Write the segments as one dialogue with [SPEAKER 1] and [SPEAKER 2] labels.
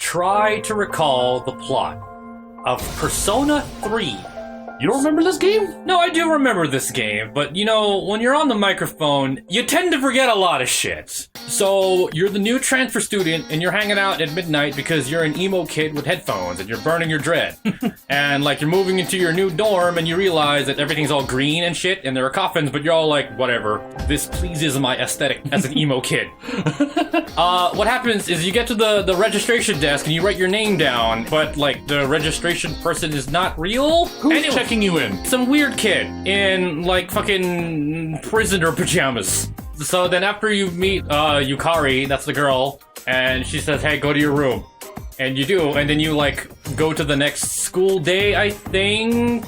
[SPEAKER 1] try to recall the plot of Persona 3.
[SPEAKER 2] You don't remember this game?
[SPEAKER 1] No, I do remember this game, but you know, when you're on the microphone, you tend to forget a lot of shit. So, you're the new transfer student, and you're hanging out at midnight because you're an emo kid with headphones, and you're burning your dread. And, like, you're moving into your new dorm, and you realize that everything's all green and shit, and there are coffins, but you're all like, whatever, this pleases my aesthetic as an emo kid. What happens is you get to the registration desk, and you write your name down, but, like, the registration person is not real?
[SPEAKER 2] Who's checking you in?
[SPEAKER 1] Some weird kid in, like, fucking prisoner pajamas. So then after you meet Yukari, that's the girl, and she says, hey, go to your room. And you do, and then you, like, go to the next school day, I think,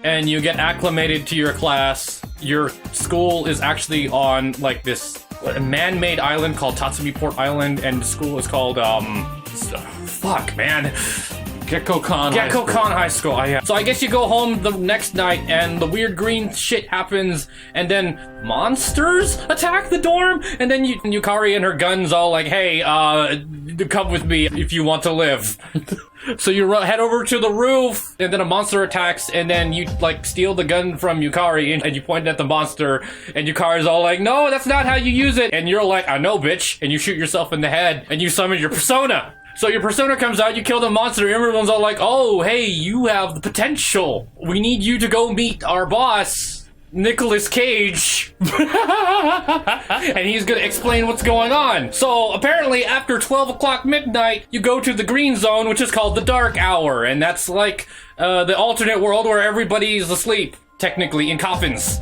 [SPEAKER 1] and you get acclimated to your class. Your school is actually on, like, this man-made island called Tatsumi Port Island, and the school is called, fuck, man.
[SPEAKER 2] Gekko-kan
[SPEAKER 1] High School. Oh, yeah. So I guess you go home the next night and the weird green shit happens and then monsters attack the dorm and then Yukari and her gun's all like, hey, come with me if you want to live. So you head over to the roof and then a monster attacks and then you like steal the gun from Yukari and you point at the monster and Yukari's all like, no, that's not how you use it. And you're like, I know, bitch. And you shoot yourself in the head and you summon your persona. So your persona comes out, you kill the monster, everyone's all like, oh, hey, you have the potential. We need you to go meet our boss, Nicolas Cage. And he's gonna explain what's going on. So apparently after 12 o'clock midnight, you go to the green zone, which is called the dark hour. And that's like the alternate world where everybody's asleep, technically, in coffins.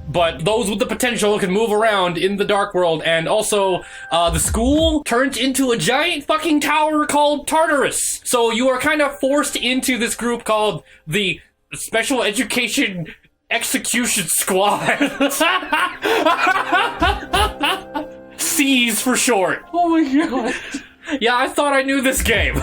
[SPEAKER 1] But those with the potential can move around in the dark world, and also, the school turns into a giant fucking tower called Tartarus. So you are kind of forced into this group called the Special Education Execution Squad. C's for short.
[SPEAKER 2] Oh my god.
[SPEAKER 1] Yeah, I thought I knew this game.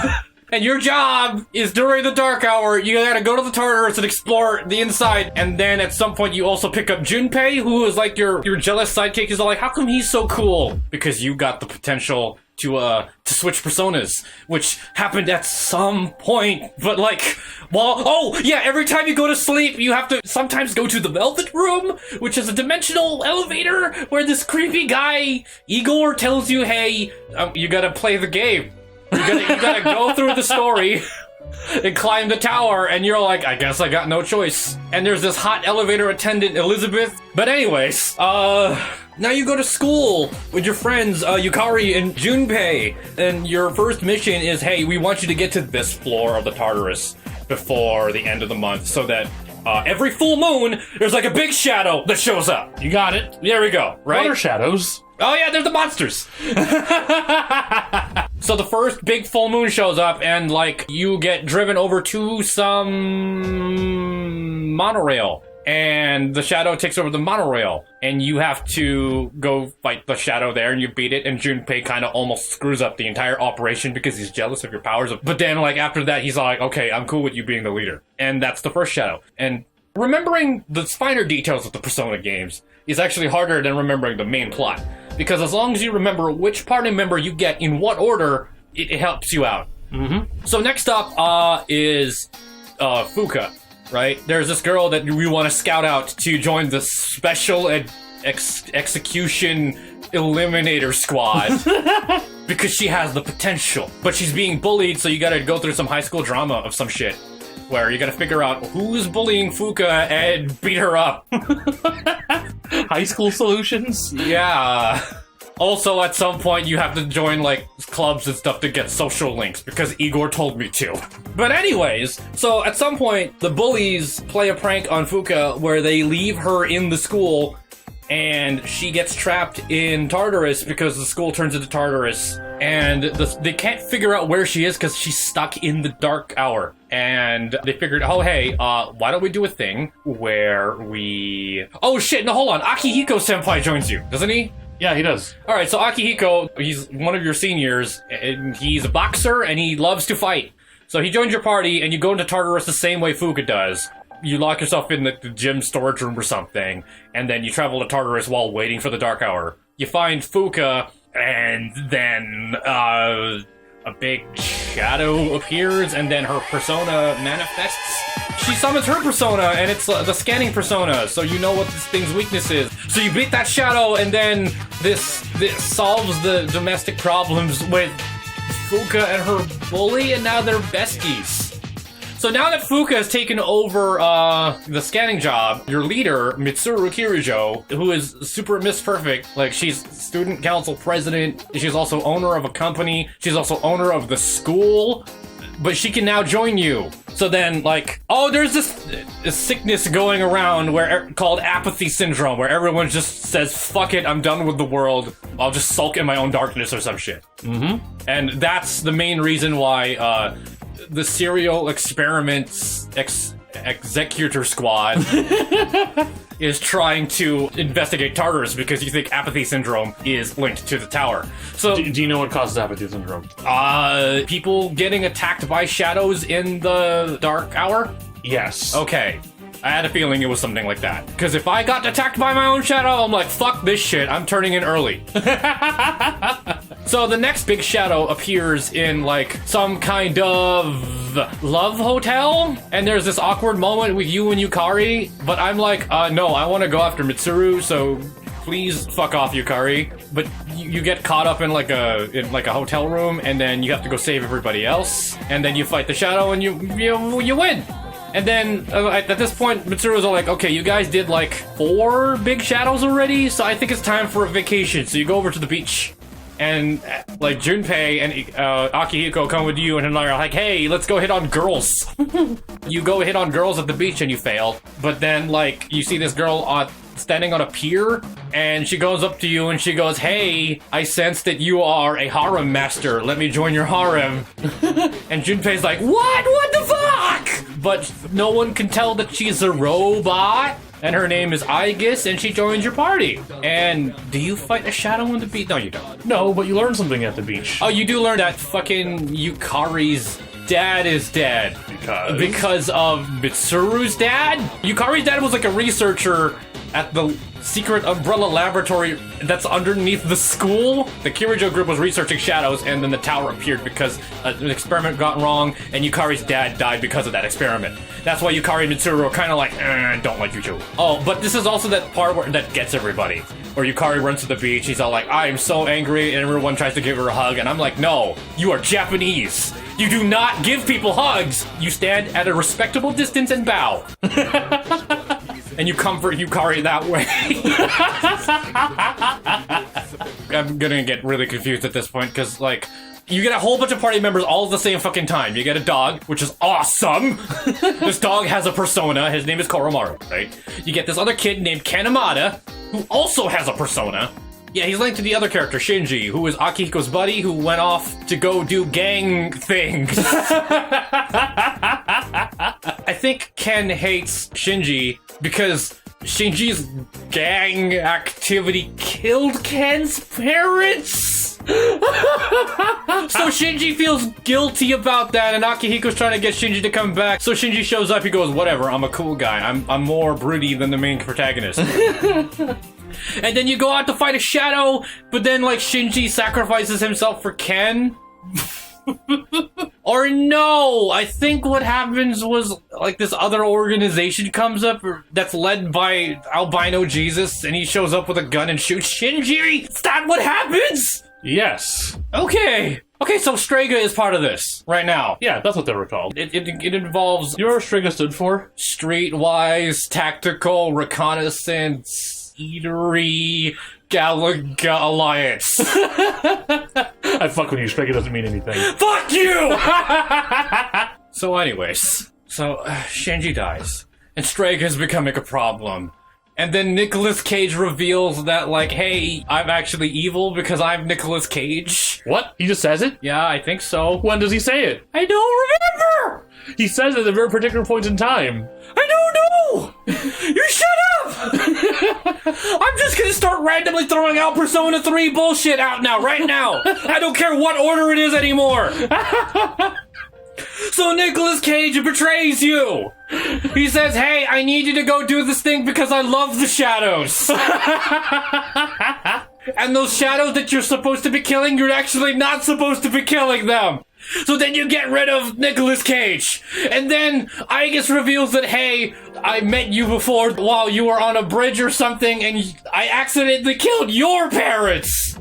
[SPEAKER 1] And your job is during the dark hour, you gotta go to the Tartarus and explore the inside. And then at some point you also pick up Junpei, who is like your jealous sidekick. Is all like, how come he's so cool? Because you got the potential to switch personas, which happened at some point. But like, well, oh yeah, every time you go to sleep, you have to sometimes go to the Velvet Room, which is a dimensional elevator where this creepy guy, Igor, tells you, hey, you gotta play the game. You gotta go through the story and climb the tower, and you're like, I guess I got no choice. And there's this hot elevator attendant, Elizabeth. But anyways, now you go to school with your friends, Yukari and Junpei, and your first mission is, hey, we want you to get to this floor of the Tartarus before the end of the month, so that every full moon, there's like a big shadow that shows up.
[SPEAKER 2] You got it.
[SPEAKER 1] There we go, right?
[SPEAKER 2] What are shadows?
[SPEAKER 1] Oh yeah, they're the monsters! So the first big full moon shows up and, like, you get driven over to some monorail. And the shadow takes over the monorail. And you have to go fight the shadow there and you beat it. And Junpei kind of almost screws up the entire operation because he's jealous of your powers. But then, like, after that, he's like, okay, I'm cool with you being the leader. And that's the first shadow. And remembering the finer details of the Persona games is actually harder than remembering the main plot. Because as long as you remember which party member you get in what order, it helps you out.
[SPEAKER 2] Mm-hmm.
[SPEAKER 1] So next up is Fuuka, right? There's this girl that we want to scout out to join the Special Execution Eliminator Squad. Because she has the potential. But she's being bullied, so you gotta go through some high school drama of some shit. Where you gotta figure out who's bullying Fuuka and beat her up.
[SPEAKER 2] High school solutions?
[SPEAKER 1] Yeah. Also, at some point, you have to join, like, clubs and stuff to get social links, because Igor told me to. But anyways, so at some point, the bullies play a prank on Fuuka where they leave her in the school, and she gets trapped in Tartarus because the school turns into Tartarus, and they can't figure out where she is because she's stuck in the dark hour. And they figured, oh, hey, why don't we do a thing where we... Oh, shit, no, hold on. Akihiko-senpai joins you, doesn't he?
[SPEAKER 2] Yeah, he does.
[SPEAKER 1] Alright, so Akihiko, he's one of your seniors, and he's a boxer, and he loves to fight. So he joins your party, and you go into Tartarus the same way Fuuka does. You lock yourself in the gym storage room or something, and then you travel to Tartarus while waiting for the dark hour. You find Fuuka, and then, a big shadow appears, and then her persona manifests. She summons her persona, and it's the scanning persona, so you know what this thing's weakness is. So you beat that shadow, and then this solves the domestic problems with Fuuka and her bully, and now they're besties. So now that Fuuka has taken over the scanning job, your leader, Mitsuru Kirijo, who is super Miss Perfect, like she's student council president, she's also owner of a company, she's also owner of the school, but she can now join you. So then, like, oh, there's this sickness going around called Apathy syndrome, where everyone just says, fuck it, I'm done with the world, I'll just sulk in my own darkness or some shit. And that's the main reason why, the Serial Experiments Executor Squad is trying to investigate Tartarus because you think Apathy Syndrome is linked to the tower. So,
[SPEAKER 2] do you know what causes Apathy Syndrome?
[SPEAKER 1] People getting attacked by shadows in the dark hour?
[SPEAKER 2] Yes.
[SPEAKER 1] Okay. I had a feeling it was something like that. Because if I got attacked by my own shadow, I'm like, fuck this shit, I'm turning in early. So the next big shadow appears in, like, some kind of love hotel, and there's this awkward moment with you and Yukari, but I'm like, no, I want to go after Mitsuru, so please fuck off, Yukari. But you get caught up in like a hotel room, and then you have to go save everybody else, and then you fight the shadow, and you win. And then, at this point, Mitsuru's all like, okay, you guys did like 4 big shadows already, so I think it's time for a vacation. So you go over to the beach. And, like, Junpei and Akihiko come with you, and they're like, hey, let's go hit on girls. You go hit on girls at the beach, and you fail. But then, like, you see this girl standing on a pier, and she goes up to you, and she goes, hey, I sense that you are a harem master. Let me join your harem. And Junpei's like, what? What the fuck? But no one can tell that she's a robot. And her name is Aegis, and she joins your party. And do you fight a shadow on the beach? No, you don't.
[SPEAKER 2] No, but you learn something at the beach.
[SPEAKER 1] Oh, you do learn that fucking Yukari's dad is dead. Because of Mitsuru's dad? Yukari's dad was like a researcher at the secret umbrella laboratory that's underneath the school. The Kirijo group was researching shadows, and then the tower appeared because an experiment got wrong, and Yukari's dad died because of that experiment. That's why Yukari and Mitsuru are kind of like, don't like you two. Oh, but this is also that part that gets everybody. Where Yukari runs to the beach, he's all like, I am so angry, and everyone tries to give her a hug, and I'm like, no, you are Japanese. You do not give people hugs. You stand at a respectable distance and bow. And you comfort Yukari that way. I'm gonna get really confused at this point, because, like, you get a whole bunch of party members all at the same fucking time. You get a dog, which is awesome. This dog has a persona. His name is Koromaru, right? You get this other kid named Kanamada, who also has a persona. Yeah, he's linked to the other character, Shinji, who is Akihiko's buddy, who went off to go do gang things. I think Ken hates Shinji because Shinji's gang activity killed Ken's parents. So Shinji feels guilty about that, and Akihiko's trying to get Shinji to come back. So Shinji shows up, he goes, whatever, I'm a cool guy. I'm more broody than the main protagonist. And then you go out to fight a shadow, but then, like, Shinji sacrifices himself for Ken. Or no, I think what happens was, like, this other organization comes up that's led by Albino Jesus, and he shows up with a gun and shoots Shinji. Is that what happens?
[SPEAKER 2] Yes.
[SPEAKER 1] Okay, so Strega is part of this right now.
[SPEAKER 2] Yeah, that's what they were called.
[SPEAKER 1] It involves...
[SPEAKER 2] You know what Strega stood for?
[SPEAKER 1] Streetwise, tactical, reconnaissance... Eatery Galaga Alliance.
[SPEAKER 2] I fuck with you. Strega doesn't mean anything.
[SPEAKER 1] Fuck you! So anyways, Shinji dies, and Strega is becoming a problem. And then Nicolas Cage reveals that, like, hey, I'm actually evil because I'm Nicolas Cage.
[SPEAKER 2] What? He just says it?
[SPEAKER 1] Yeah, I think so.
[SPEAKER 2] When does he say it?
[SPEAKER 1] I don't remember!
[SPEAKER 2] He says it at a very particular point in time.
[SPEAKER 1] I don't know! You shut up! I'm just gonna start randomly throwing out Persona 3 bullshit out now, right now! I don't care what order it is anymore! So Nicolas Cage betrays you! He says, hey, I need you to go do this thing because I love the shadows! And those shadows that you're supposed to be killing, you're actually not supposed to be killing them. So then you get rid of Nicolas Cage. And then Aegis reveals that, hey, I met you before while you were on a bridge or something, and I accidentally killed your parents.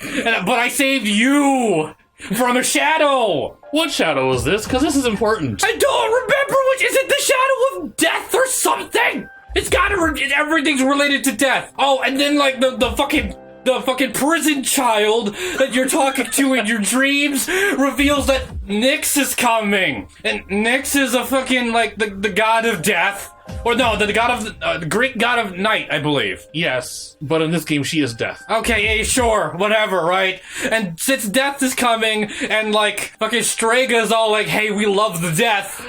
[SPEAKER 1] But I saved you from a shadow.
[SPEAKER 2] What shadow is this? Because this is important.
[SPEAKER 1] I don't remember which. Is it the shadow of death or something? It's gotta. Everything's related to death. Oh, and then like the fucking prison child that you're talking to in your dreams reveals that Nyx is coming, and Nyx is a fucking like the god of death. Or no, the god of the Greek god of night, I believe.
[SPEAKER 2] Yes, but in this game, she is death.
[SPEAKER 1] Okay, yeah, sure, whatever, right? And since death is coming, and like fucking Strega's all like, "Hey, we love the death,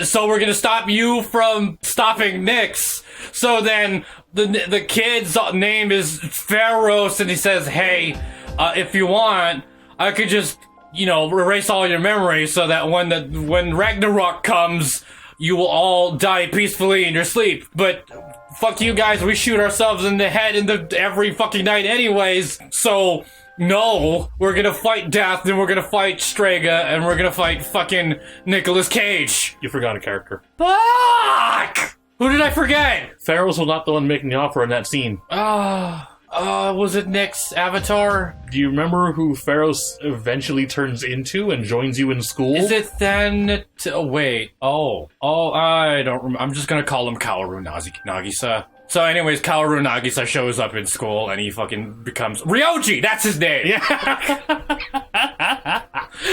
[SPEAKER 1] so we're gonna stop you from stopping Nyx." So then the kid's name is Pharos, and he says, "Hey, if you want, I could just erase all your memories, so that when Ragnarok comes, you will all die peacefully in your sleep. But fuck you guys, we shoot ourselves in the head every fucking night anyways. So no, we're gonna fight death, then we're gonna fight Strega, and we're gonna fight fucking Nicolas Cage."
[SPEAKER 2] You forgot a character.
[SPEAKER 1] Fuck! Who did I forget?
[SPEAKER 2] Pharaoh's was not the one making the offer in that scene.
[SPEAKER 1] Was it Nick's avatar?
[SPEAKER 2] Do you remember who Pharaoh's eventually turns into and joins you in school?
[SPEAKER 1] Is it then... wait. Oh, I don't remember. I'm just gonna call him Kaoru Nagisa. So anyways, Kaoru Nagisa shows up in school and he fucking becomes... Ryoji! That's his name!
[SPEAKER 2] Yeah.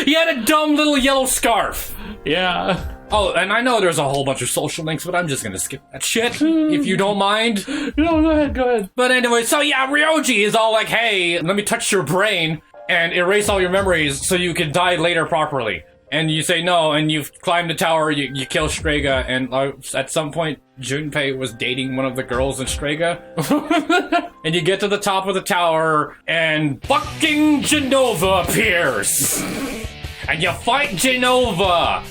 [SPEAKER 1] He had a dumb little yellow scarf.
[SPEAKER 2] Yeah.
[SPEAKER 1] Oh, and I know there's a whole bunch of social links, but I'm just gonna skip that shit, if you don't mind.
[SPEAKER 2] No, go ahead.
[SPEAKER 1] But anyway, so yeah, Ryoji is all like, "Hey, let me touch your brain and erase all your memories so you can die later properly." And you say no, and you climb the tower, you kill Strega, and at some point, Junpei was dating one of the girls in Strega. And you get to the top of the tower, and fucking Genova appears! And you fight Genova!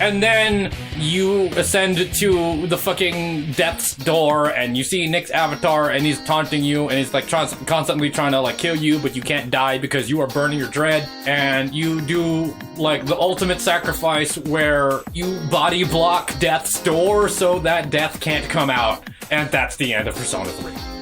[SPEAKER 1] And then you ascend to the fucking death's door, and you see Nick's avatar, and he's taunting you, and he's like constantly trying to like kill you, but you can't die because you are burning your dread. And you do like the ultimate sacrifice where you body block death's door so that death can't come out. And that's the end of Persona 3.